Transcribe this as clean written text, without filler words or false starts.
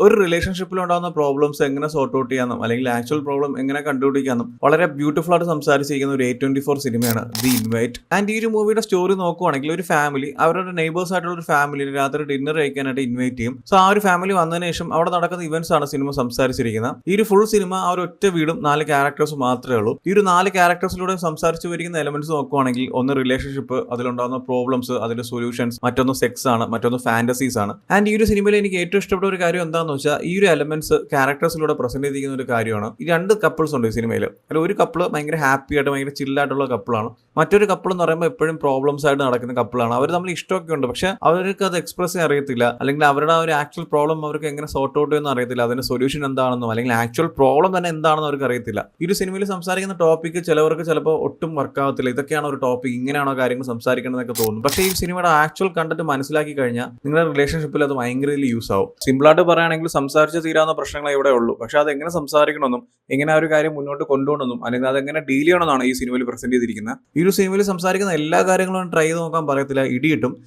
ഒരു റിലേഷൻഷിപ്പിൽ ഉണ്ടാകുന്ന പ്രോബ്ലംസ് എങ്ങനെ സോർട്ട് ഔട്ട് ചെയ്യാമെന്നും അല്ലെങ്കിൽ ആക്ച്വൽ പ്രോബ്ലം എങ്ങനെ കണ്ടുപിടിക്കാമെന്നും വളരെ ബ്യൂട്ടിഫുൾ ആയിട്ട് സംസാരിച്ചിരിക്കുന്ന ഒരു A24 സിനിമയാണ് ദി ഇൻവൈറ്റ്. ആൻഡ് ഈ ഒരു മൂവിയുടെ സ്റ്റോറി നോക്കുവാണെങ്കിൽ ഒരു ഫാമിലി അവരുടെ നെയ്ബേഴ്സ് ആയിട്ടുള്ള ഒരു ഫാമിലി രാത്രി ഡിന്നർ കഴിക്കാനായിട്ട് ഇൻവൈറ്റ് ചെയ്യും. സോ ആ ഒരു ഫാമിലി വന്നതിന് ശേഷം അവിടെ നടക്കുന്ന ഇവന്റ്സ് ആണ് സിനിമ സംസാരിച്ചിരിക്കുന്നത്. ഈ ഒരു ഫുൾ സിനിമ ആ ഒരു ഒറ്റ വീടും 4 ക്യാരക്ടേഴ്സ് മാത്രമേ ഉള്ളൂ. ഈ ഒരു 4 ക്യാരക്ടേഴ്സിലൂടെ സംസാരിച്ചു വരിക്കുന്ന എലമെന്റ്സ് നോക്കുവാണെങ്കിൽ ഒന്ന് റിലേഷൻഷിപ്പ്, അതിലുണ്ടാകുന്ന പ്രോബ്ലംസ്, അതിന്റെ സൊല്യൂഷൻസ്, മറ്റൊന്ന് സെക്സ് ആണ്, മറ്റൊന്ന് ഫാന്റസീസ് ആണ്. ആൻഡ് ഈ ഒരു സിനിമയിൽ എനിക്ക് ഏറ്റവും ഇഷ്ടപ്പെട്ട ഒരു കാര്യം എന്താണെന്ന് വെച്ചാൽ ഈ ഒരു എലമെന്റ്സ് ക്യാരക്ടേഴ്സിലൂടെ പ്രസന്റ് ചെയ്തിരിക്കുന്ന ഒരു കാര്യമാണ്. ഈ 2 കപ്പിൾസ് ഉണ്ട് ഈ സിനിമയിൽ. അതിൽ ഒരു കപ്പിൾ ഭയങ്കര ഹാപ്പി ആയിട്ട് ഭയങ്കര ചില്ലായിട്ടുള്ള കപ്പിളാണ്. മറ്റൊരു കപ്പിൾ എന്ന് പറയുമ്പോൾ എപ്പോഴും പ്രോബ്ലംസ് ആയിട്ട് നടക്കുന്ന കപ്പിളാണ്. അവർ തമ്മിൽ ഇഷ്ടമൊക്കെ ഉണ്ട്, പക്ഷെ അവർക്ക് അത് എക്സ്പ്രസ് ചെയ്യാൻ അറിയത്തില്ല, അല്ലെങ്കിൽ അവരുടെ ആ ഒരു ആക്ച്വൽ പ്രോബ്ലം അവർക്ക് എങ്ങനെ സോർട്ട് ഔട്ട് ചെയ്യുന്ന അറിയത്തില്ല, അതിന്റെ സൊല്യൂഷൻ എന്താണെന്നോ അല്ലെങ്കിൽ ആക്ച്വൽ പ്രോബ്ലം തന്നെ എന്താണെന്ന് അവർക്ക് അറിയത്തില്ല. ഈ ഒരു സിനിമയിൽ സംസാരിക്കുന്ന ടോപ്പിക്ക് ചിലവർക്ക് ചിലപ്പോൾ ഒട്ടും വർക്ക് ആവത്തില്ല. ഇതൊക്കെയാണ് ഒരു ടോപ്പിക്, ഇങ്ങനെയാണോ കാര്യങ്ങൾ സംസാരിക്കണമെന്നൊക്കെ തോന്നും. പക്ഷേ ഈ സിനിമയുടെ ആക്ച്വൽ കണ്ടന്റ് മനസ്സിലാക്കി കഴിഞ്ഞാൽ നിങ്ങളുടെ റിലേഷൻഷിപ്പിൽ അത് ഭയങ്കര യൂസ് ആവും. സിമ്പിളായിട്ട് പറയുകയാണെങ്കിൽ സംസാരിച്ച് തീരാവുന്ന പ്രശ്നങ്ങൾ ഇവിടെ ഉള്ളൂ, പക്ഷെ അത് എങ്ങനെ സംസാരിക്കണമെന്നും എങ്ങനെ ആ ഒരു കാര്യം മുന്നോട്ട് കൊണ്ടുപോകണമെന്നും അല്ലെങ്കിൽ അതെങ്ങനെ ഡീൽ ചെയ്യണമെന്നാണ് ഈ സിനിമയിൽ പ്രസന്റ് ചെയ്തിരിക്കുന്നത്. ഈ ഒരു സിനിമയിൽ സംസാരിക്കുന്ന എല്ലാ കാര്യങ്ങളും ട്രൈ ചെയ്ത് നോക്കാൻ പറയത്തില്ല, ഇടിയിട്ടും